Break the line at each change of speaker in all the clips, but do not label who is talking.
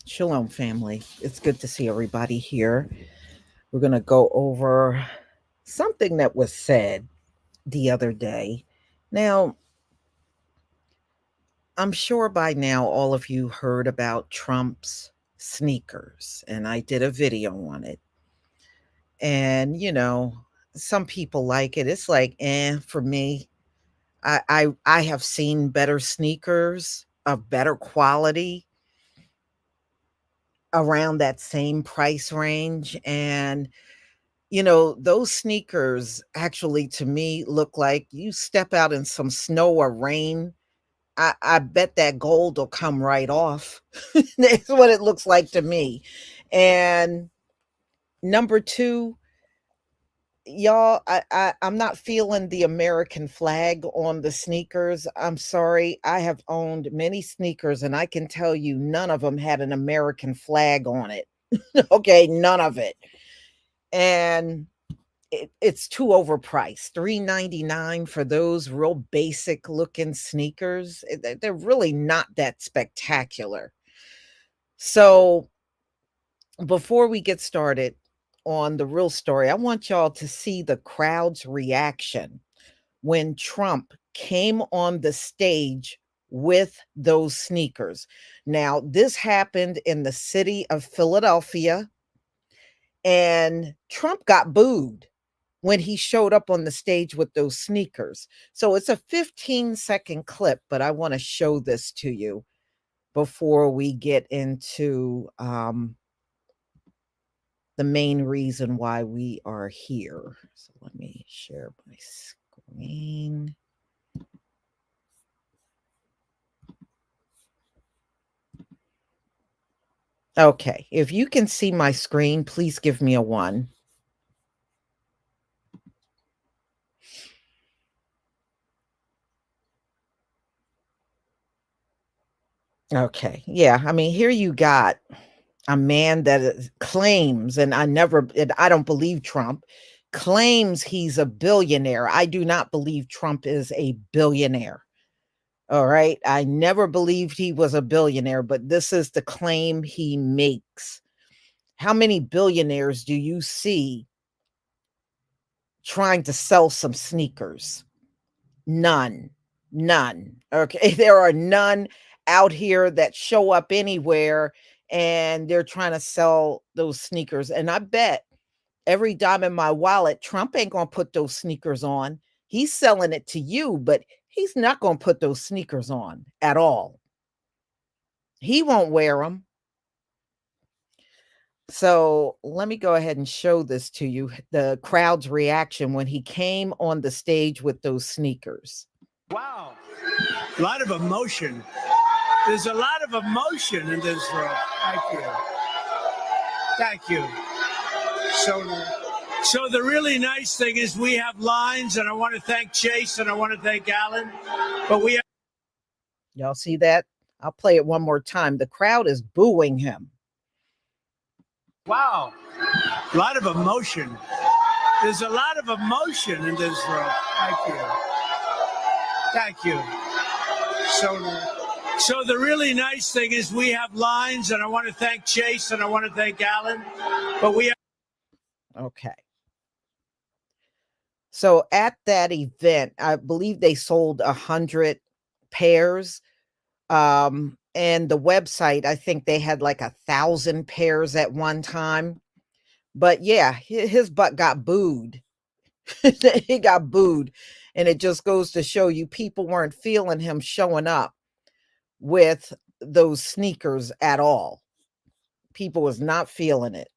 Shalom, family. It's good to see everybody here. We're going to go over something that was said the other day. Now, I'm sure by now all of you heard about Trump's sneakers, and I did a video on it. And, some people like it. It's like, for me. I have seen better sneakers of better quality around that same price range. And, those sneakers actually to me look like you step out in some snow or rain. I bet that gold will come right off. That's what it looks like to me. And number two, y'all, I'm not feeling the American flag on the sneakers. I'm sorry. I have owned many sneakers and I can tell you none of them had an American flag on it. Okay, none of it. And it's too overpriced. $3.99 for those real basic looking sneakers. They're really not that spectacular. So before we get started on the real story, I want y'all to see the crowd's reaction when Trump came on the stage with those sneakers. Now, this happened in the city of Philadelphia, and Trump got booed when he showed up on the stage with those sneakers. So it's a 15-second clip, but I want to show this to you before we get into the main reason why we are here. So let me share my screen. Okay, if you can see my screen, please give me a 1. Okay, yeah, I mean, here you got a man that claims, and I don't believe Trump, claims he's a billionaire. I do not believe Trump is a billionaire. All right. I never believed he was a billionaire, but this is the claim he makes. How many billionaires do you see trying to sell some sneakers? None. None. Okay. There are none out here that show up anywhere, and they're trying to sell those sneakers. And I bet every dime in my wallet, Trump ain't gonna put those sneakers on. He's selling it to you, but he's not gonna put those sneakers on at all. He won't wear them. So let me go ahead and show this to you, the crowd's reaction when he came on the stage with those sneakers.
Wow, a lot of emotion. There's a lot of emotion in this room. Thank you. Thank you. So the really nice thing is we have lines, and I want to thank Chase and I want to thank Alan, but we have.
Y'all see that? I'll play it one more time. The crowd is booing him.
Wow, a lot of emotion. There's a lot of emotion in this room. Thank you. Thank you. So the really nice thing is we have lines, and I want to thank Chase and I want to thank Alan, but we have.
Okay. So at that event, I believe they sold 100 pairs. And the website, I think they had like 1,000 pairs at one time. But yeah, his butt got booed. He got booed. And it just goes to show you people weren't feeling him showing up with those sneakers at all. People was not feeling it.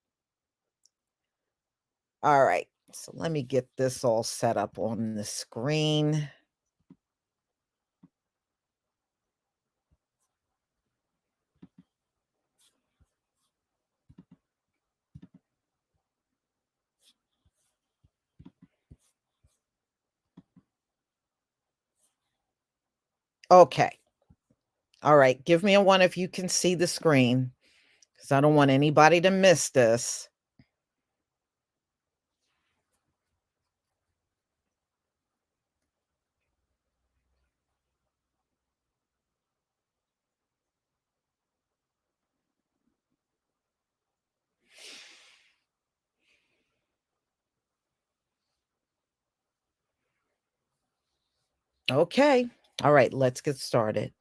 All right. So let me get this all set up on the screen. Okay. All right. Give me a one if you can see the screen, because I don't want anybody to miss this. Okay. All right. Let's get started.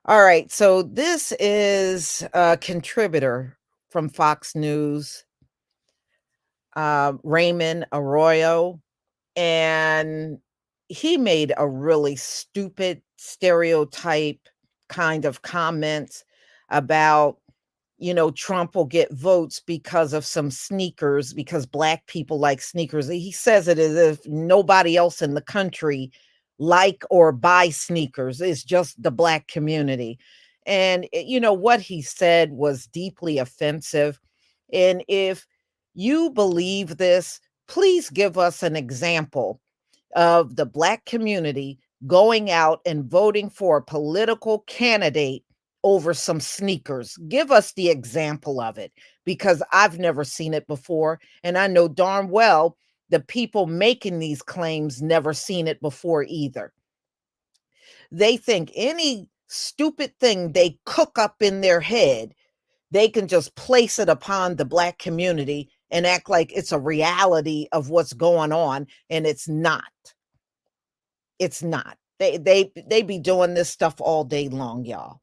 All right. So this is a contributor from Fox News, Raymond Arroyo, and he made a really stupid stereotype kind of comments about, Trump will get votes because of some sneakers, because black people like sneakers. He says it as if nobody else in the country like or buy sneakers. It's just the black community. And what he said was deeply offensive. And if you believe this, please give us an example of the black community going out and voting for a political candidate over some sneakers. Give us the example of it, because I've never seen it before. And I know darn well the people making these claims never seen it before either. They think any stupid thing they cook up in their head, they can just place it upon the black community and act like it's a reality of what's going on. And it's not. It's not. They be doing this stuff all day long, y'all.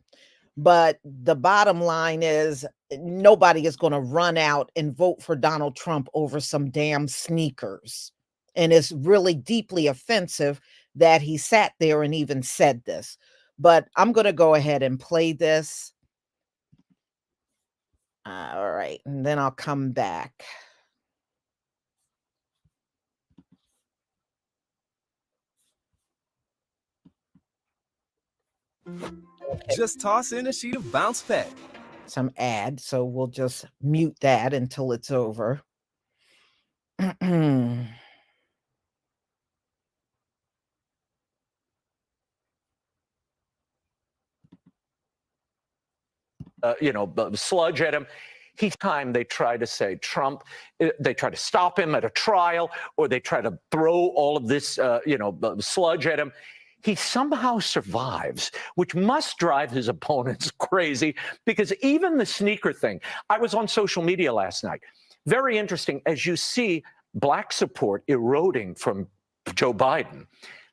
But the bottom line is nobody is going to run out and vote for Donald Trump over some damn sneakers. And it's really deeply offensive that he sat there and even said this. But I'm going to go ahead and play this. All right. And then I'll come back.
Just toss in a sheet of bounce pad.
Some ad, so we'll just mute that until it's over.
Sludge at him. Each time they try to say Trump, they try to stop him at a trial, or they try to throw all of this, sludge at him. He somehow survives, which must drive his opponents crazy, because even the sneaker thing, I was on social media last night. Very interesting. As you see black support eroding from Joe Biden,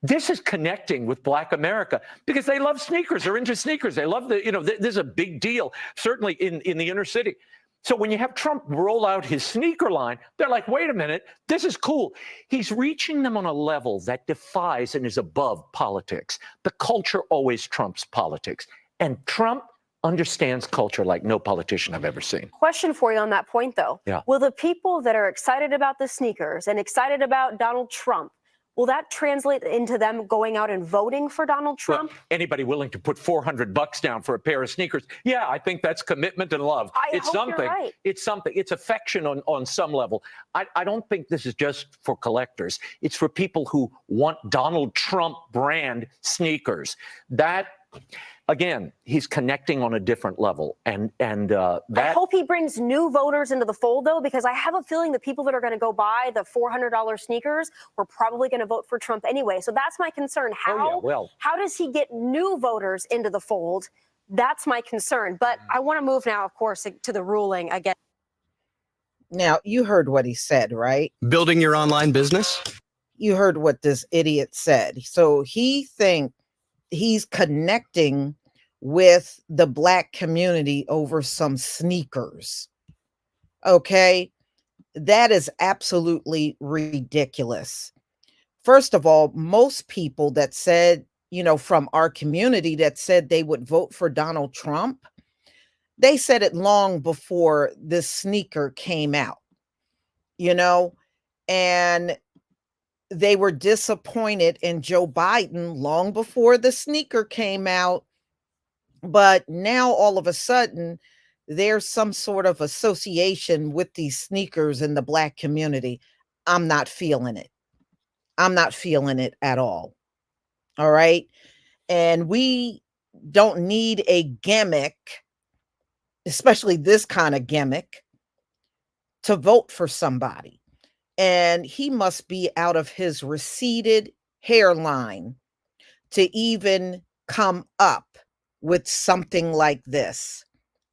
This is connecting with Black America because they love sneakers. They're into sneakers. They love this is a big deal, certainly in the inner city. So when you have Trump roll out his sneaker line, they're like, wait a minute, this is cool. He's reaching them on a level that defies and is above politics. The culture always trumps politics. And Trump understands culture like no politician I've ever seen.
Question for you on that point, though.
Yeah.
Will the people that are excited about the sneakers and excited about Donald Trump, will that translate into them going out and voting for Donald Trump?
Well, anybody willing to put $400 down for a pair of sneakers? Yeah, I think that's commitment and love.
It's something. You're right.
It's something. It's affection on some level. I don't think this is just for collectors. It's for people who want Donald Trump brand sneakers. That, again, he's connecting on a different level, and that.
I hope he brings new voters into the fold, though, because I have a feeling the people that are going to go buy the $400 sneakers were probably going to vote for Trump anyway. So that's my concern. How does he get new voters into the fold? That's my concern. But I want to move now, of course, to the ruling again.
Now, you heard what he said, right?
Building your online business?
You heard what this idiot said. So he thinks he's connecting with the Black community over some sneakers. Okay, that is absolutely ridiculous. First of all, most people that said, from our community that said they would vote for Donald Trump, they said it long before this sneaker came out, and they were disappointed in Joe Biden long before the sneaker came out. But now all of a sudden, there's some sort of association with these sneakers in the Black community. I'm not feeling it. I'm not feeling it at all. All right. And we don't need a gimmick, especially this kind of gimmick, to vote for somebody. And he must be out of his receded hairline to even come up with something like this.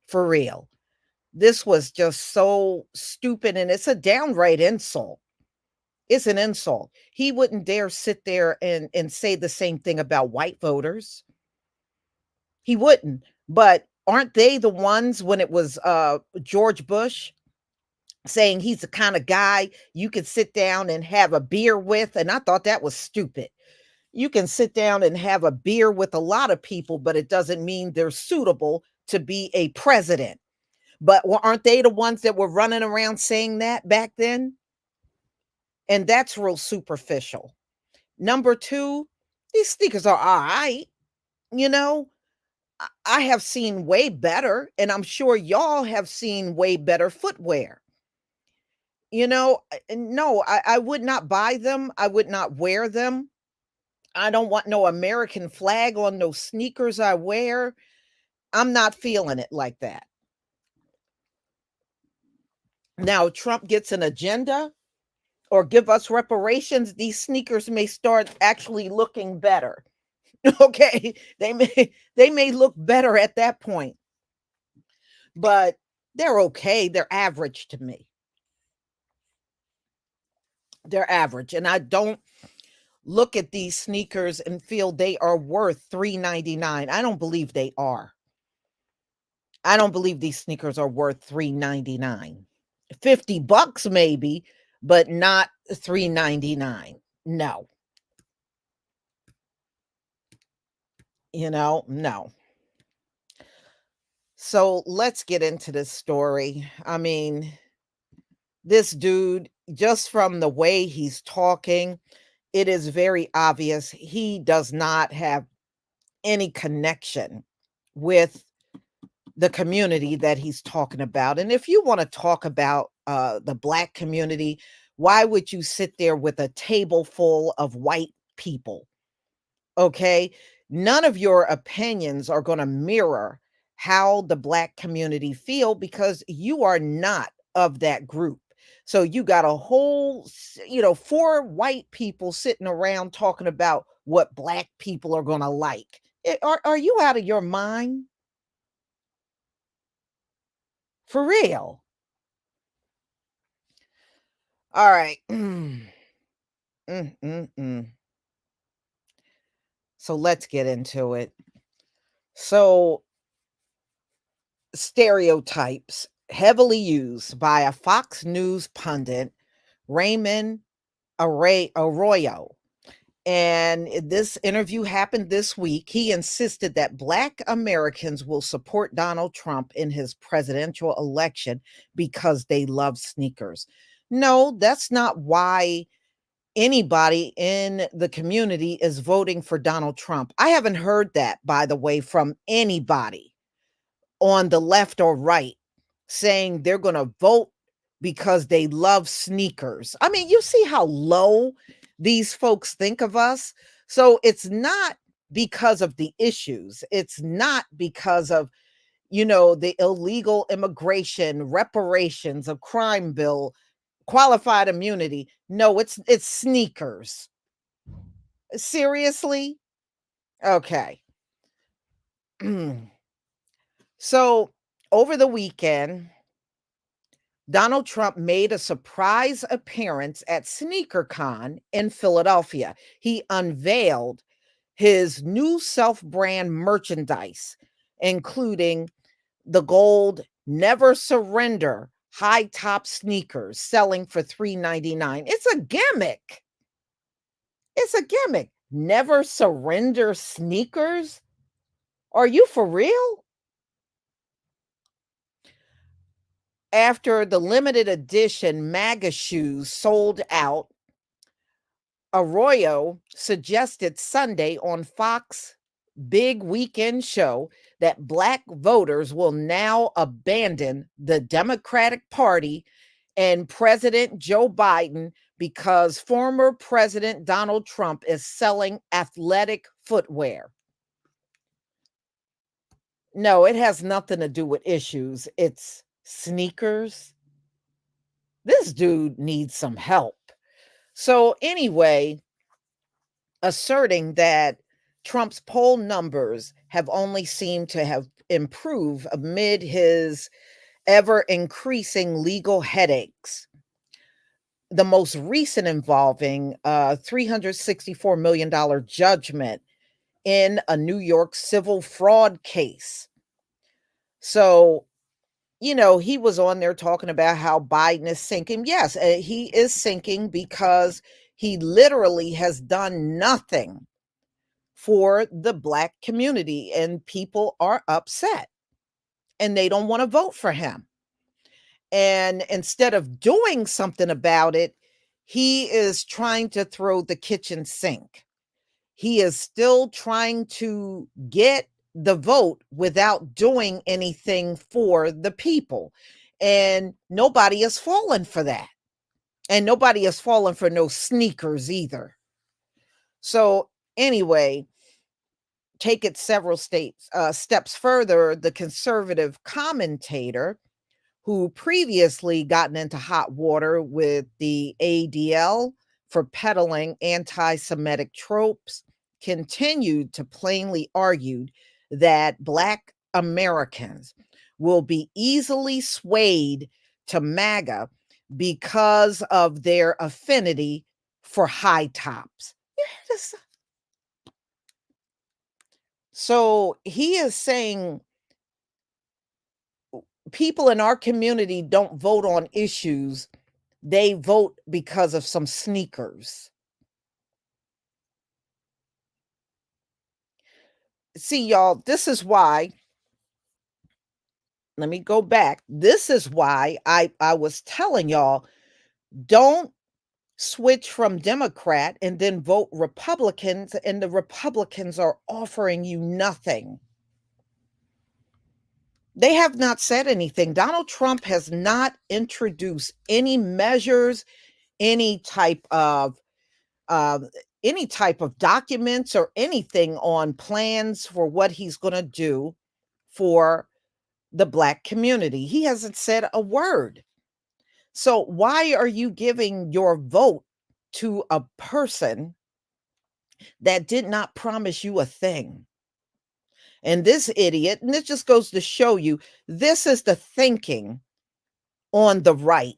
For real. This was just so stupid, and it's a downright insult. It's an insult. He wouldn't dare sit there and say the same thing about white voters. He wouldn't. But aren't they the ones, when it was George Bush, saying he's the kind of guy you could sit down and have a beer with? And I thought that was stupid. You can sit down and have a beer with a lot of people, but it doesn't mean they're suitable to be a president. But aren't they the ones that were running around saying that back then? And that's real superficial. Number two, these sneakers are all right. I have seen way better, and I'm sure y'all have seen way better footwear. No, I would not buy them. I would not wear them. I don't want no American flag on no sneakers I wear. I'm not feeling it like that. Now, Trump gets an agenda or give us reparations, these sneakers may start actually looking better. Okay, they may look better at that point. But they're okay. They're average to me. They're average. And I don't look at these sneakers and feel they are worth $3.99. I don't believe they are. I don't believe these sneakers are worth $3.99. $50 maybe, but not $3.99. No. No. So let's get into this story. I mean, this dude, just from the way he's talking, it is very obvious he does not have any connection with the community that he's talking about. And if you want to talk about the Black community, why would you sit there with a table full of white people? Okay, none of your opinions are going to mirror how the Black community feel, because you are not of that group. So you got a whole, 4 white people sitting around talking about what Black people are going to like. Are you out of your mind? For real? All right. So let's get into it. So, stereotypes heavily used by a Fox News pundit, Raymond Arroyo. And this interview happened this week. He insisted that Black Americans will support Donald Trump in his presidential election because they love sneakers. No, that's not why anybody in the community is voting for Donald Trump. I haven't heard that, by the way, from anybody on the left or right saying they're going to vote because they love sneakers. I mean, you see how low these folks think of us. So it's not because of the issues. It's not because of, the illegal immigration, reparations, a crime bill, qualified immunity. No, it's sneakers. Seriously? Okay. So over the weekend, Donald Trump made a surprise appearance at SneakerCon in Philadelphia. He unveiled his new self-brand merchandise, including the gold Never Surrender high top sneakers selling for $3.99. It's a gimmick. It's a gimmick. Never Surrender sneakers? Are you for real? After the limited edition MAGA shoes sold out, Arroyo suggested Sunday on Fox Big Weekend Show that Black voters will now abandon the Democratic Party and President Joe Biden because former President Donald Trump is selling athletic footwear. No, it has nothing to do with issues. It's sneakers. This dude needs some help. So anyway, asserting that Trump's poll numbers have only seemed to have improved amid his ever increasing legal headaches. The most recent involving a $364 million judgment in a New York civil fraud case. So, he was on there talking about how Biden is sinking. Yes, he is sinking because he literally has done nothing for the Black community, and people are upset and they don't want to vote for him. And instead of doing something about it, he is trying to throw the kitchen sink. He is still trying to get the vote without doing anything for the people. And nobody has fallen for that. And nobody has fallen for no sneakers either. So anyway, take it several steps further, the conservative commentator who previously gotten into hot water with the ADL for peddling anti-Semitic tropes, continued to plainly argue that Black Americans will be easily swayed to MAGA because of their affinity for high tops. So he is saying people in our community don't vote on issues. They vote because of some sneakers. See, y'all, this is why, let me go back. This is why I was telling y'all, don't switch from Democrat and then vote Republicans, and the Republicans are offering you nothing. They have not said anything. Donald Trump has not introduced any measures, any type of documents or anything on plans for what he's going to do for the Black community. He hasn't said a word. So why are you giving your vote to a person that did not promise you a thing? And this idiot, and this just goes to show you, this is the thinking on the right.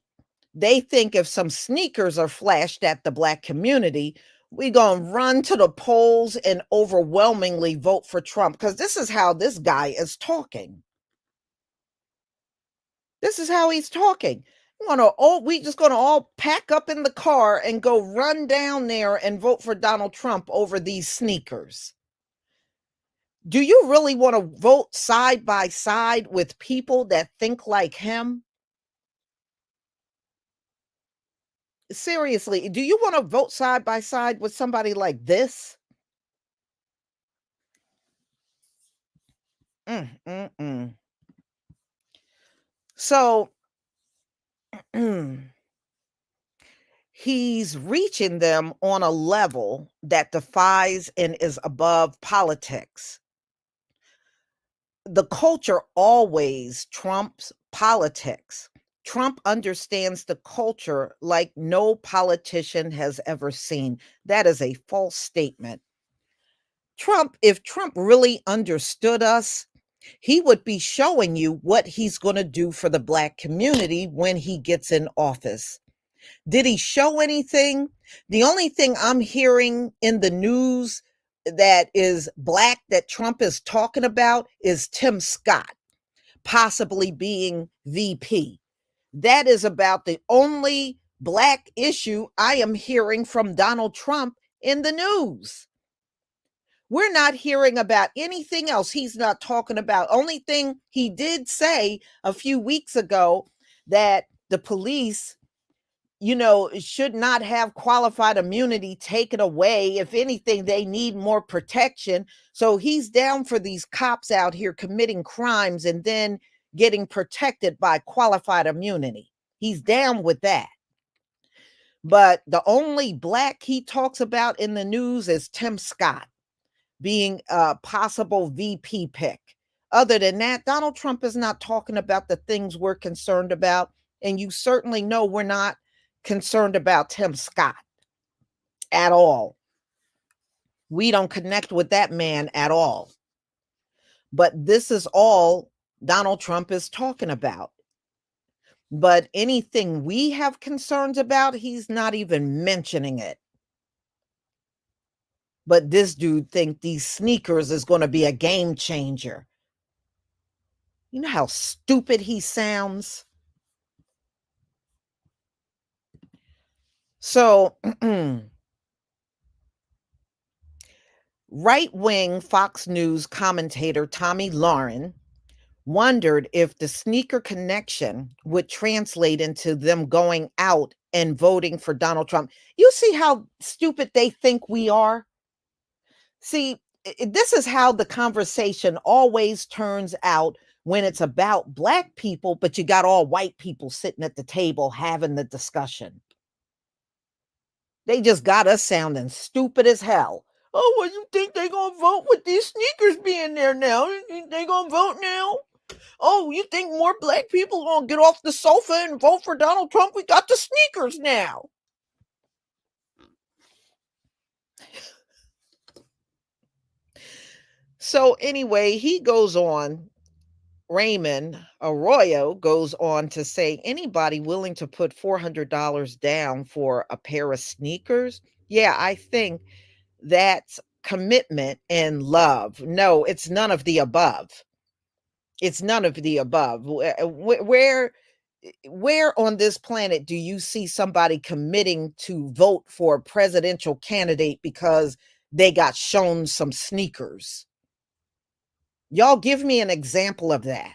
They think if some sneakers are flashed at the Black community, We gonna run to the polls and overwhelmingly vote for Trump, because this is how this guy is talking. This is how he's talking. We just gonna all pack up in the car and go run down there and vote for Donald Trump over these sneakers. Do you really want to vote side by side with people that think like him? Seriously, do you want to vote side by side with somebody like this? Mm, mm, mm. So he's reaching them on a level that defies and is above politics. The culture always trumps politics. Trump understands the culture like no politician has ever seen. That is a false statement. If Trump really understood us, he would be showing you what he's going to do for the Black community when he gets in office. Did he show anything? The only thing I'm hearing in the news that is Black that Trump is talking about is Tim Scott possibly being VP. That is about the only Black issue I am hearing from Donald Trump in the news. We're not hearing about anything else. He's not talking about. Only thing he did say a few weeks ago that the police, should not have qualified immunity taken away. If anything, they need more protection. So he's down for these cops out here committing crimes and then getting protected by qualified immunity. He's down with that. But the only Black he talks about in the news is Tim Scott being a possible VP pick. Other than that, Donald Trump is not talking about the things we're concerned about. And you certainly know we're not concerned about Tim Scott at all. We don't connect with that man at all. But this is all Donald Trump is talking about. But anything we have concerns about, he's not even mentioning it. But this dude think these sneakers is going to be a game changer. You know how stupid he sounds? So, right-wing Fox News commentator Tommy Lauren wondered if the sneaker connection would translate into them going out and voting for Donald Trump. You see how stupid they think we are? See, this is how the conversation always turns out when it's about Black people, but you got all white people sitting at the table having the discussion. They just got us sounding stupid as hell. Oh, well, you think they gonna vote with these sneakers being there now? They gonna vote now? Oh, you think more Black people are gonna get off the sofa and vote for Donald Trump? We got the sneakers now. So anyway, he goes on, Raymond Arroyo goes on to say, anybody willing to put $400 down for a pair of sneakers? Yeah, I think that's commitment and love. No, it's none of the above. It's none of the above. Where on this planet do you see somebody committing to vote for a presidential candidate because they got shown some sneakers? Y'all give me an example of that.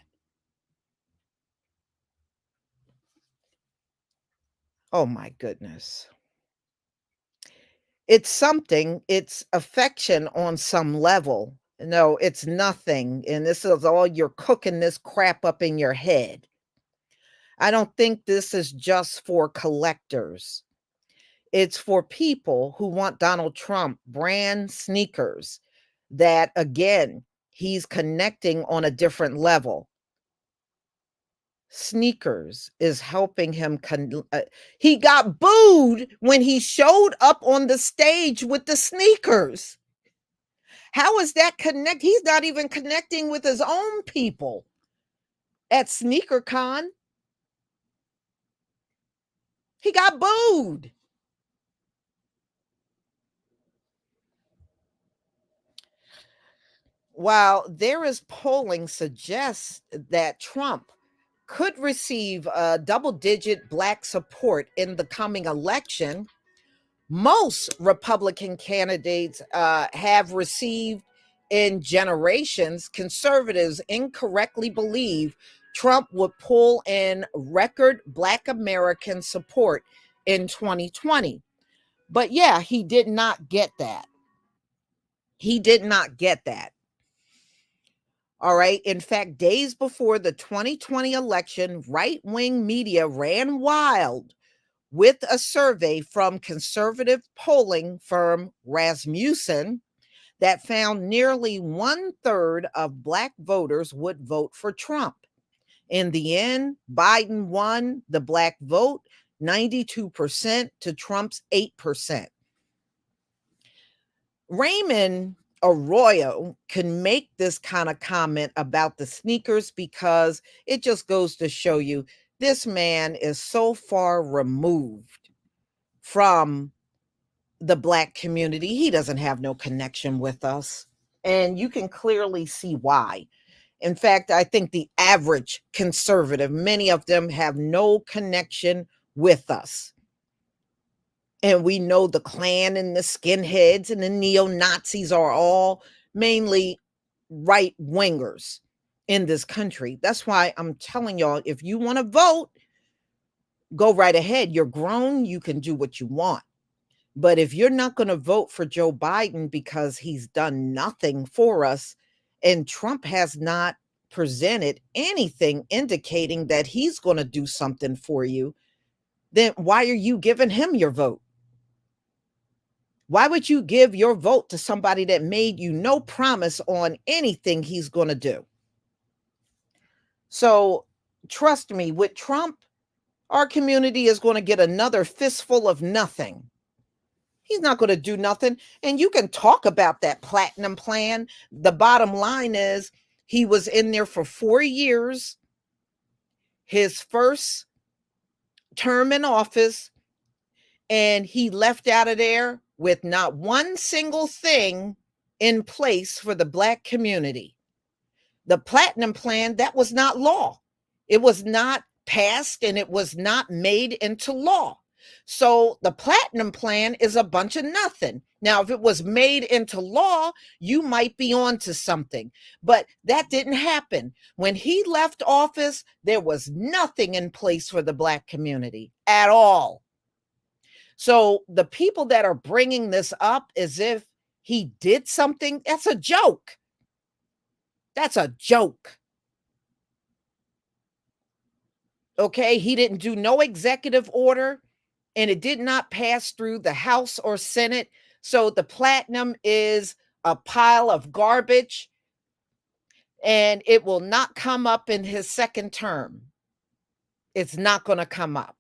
Oh my goodness. It's something, it's affection on some level. No, it's nothing. And this is all you're cooking this crap up in your head. I don't think this is just for collectors. It's for people who want Donald Trump brand sneakers that, again, he's connecting on a different level. Sneakers is helping him. He got booed when he showed up on the stage with the sneakers. How is that connect? He's not even connecting with his own people at SneakerCon. He got booed. while there is polling suggests that Trump could receive double-digit Black support in the coming election, most Republican candidates have received in generations. Conservatives incorrectly believe Trump would pull in record Black American support in 2020. But yeah, he did not get that. He did not get that. All right. In fact, days before the 2020 election, right-wing media ran wild with a survey from conservative polling firm Rasmussen that found nearly 1/3 of Black voters would vote for Trump. In the end, Biden won the Black vote 92% to Trump's 8%. Raymond Arroyo can make this kind of comment about the sneakers because it just goes to show you this man is so far removed from the Black community. He doesn't have no connection with us. And you can clearly see why. In fact, I think the average conservative, many of them have no connection with us. And we know the Klan and the skinheads and the neo-Nazis are all mainly right-wingers in this country. That's why I'm telling y'all, if you want to vote, go right ahead. You're grown. You can do what you want. But if you're not going to vote for Joe Biden because he's done nothing for us and Trump has not presented anything indicating that he's going to do something for you, then why are you giving him your vote? Why would you give your vote to somebody that made you no promise on anything he's going to do? So trust me, with Trump, our community is going to get another fistful of nothing. He's not going to do nothing. And you can talk about that platinum plan. The bottom line is he was in there for 4 years. His first term in office, and he left out of there with not one single thing in place for the Black community. The platinum plan, that was not law. It was not passed and it was not made into law. So the platinum plan is a bunch of nothing. Now, if it was made into law, you might be on to something, but that didn't happen. When he left office, there was nothing in place for the Black community at all. So the people that are bringing this up as if he did something, that's a joke. That's a joke. Okay, he didn't do no executive order and it did not pass through the House or Senate. So the platinum is a pile of garbage and it will not come up in his second term. It's not going to come up.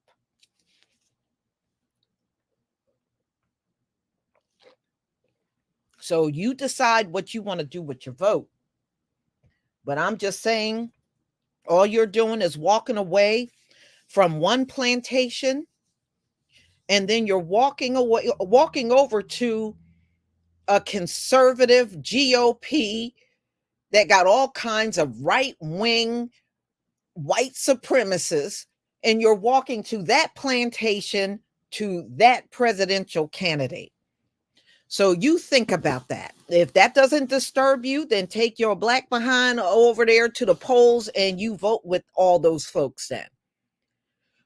So you decide what you want to do with your vote. But I'm just saying, all you're doing is walking away from one plantation, and then you're walking over to a conservative GOP that got all kinds of right-wing white supremacists, and you're walking to that plantation to that presidential candidate. So you think about that. If that doesn't disturb you, then take your Black behind over there to the polls and you vote with all those folks then.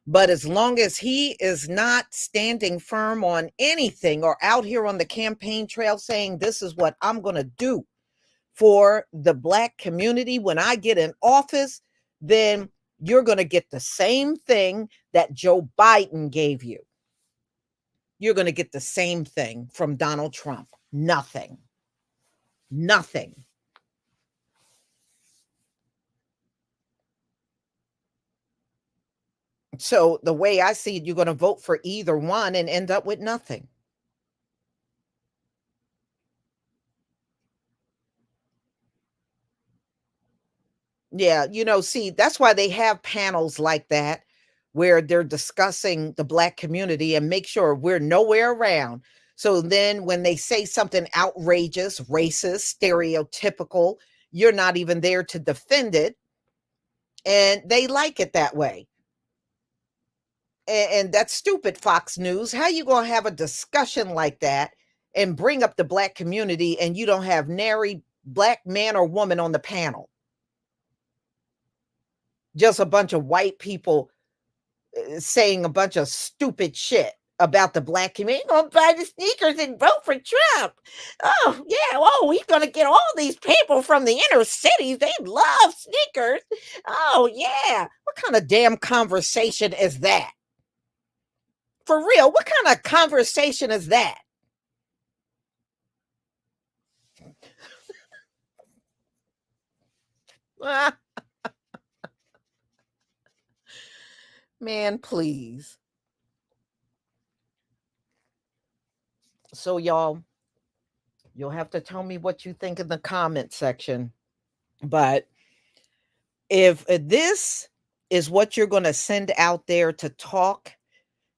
But as long as he is not standing firm on anything or out here on the campaign trail saying this is what I'm going to do for the Black community when I get in office, then you're going to get the same thing that Joe Biden gave you. You're going to get the same thing from Donald Trump. Nothing. Nothing. So the way I see it, you're going to vote for either one and end up with nothing. Yeah, see, that's why they have panels like that where they're discussing the Black community and make sure we're nowhere around. So then when they say something outrageous, racist, stereotypical, you're not even there to defend it. And they like it that way. And that's stupid, Fox News. How you going to have a discussion like that and bring up the black community and you don't have nary black man or woman on the panel? Just a bunch of white people saying a bunch of stupid shit about the black community. Gonna buy the sneakers and vote for Trump. Oh, yeah. Oh, he's gonna get all these people from the inner cities. They love sneakers. Oh, yeah. What kind of damn conversation is that? For real, what kind of conversation is that? Man, please. So, y'all, you'll have to tell me what you think in the comment section. But if this is what you're going to send out there to talk,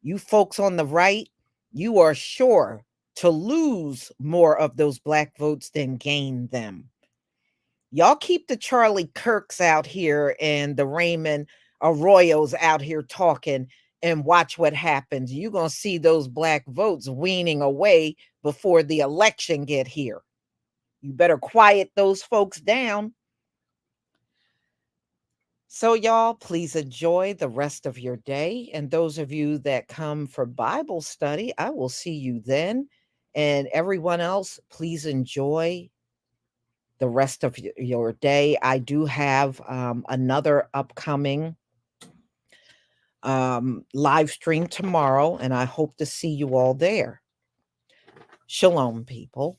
you folks on the right, you are sure to lose more of those black votes than gain them. Y'all keep the Charlie Kirks out here and the Raymond Arroyos out here talking and watch what happens. You're going to see those black votes weaning away before the election get here. You better quiet those folks down. So, y'all, please enjoy the rest of your day. And those of you that come for Bible study, I will see you then. And everyone else, please enjoy the rest of your day. I do have another upcoming live stream tomorrow, and I hope to see you all there. Shalom, people.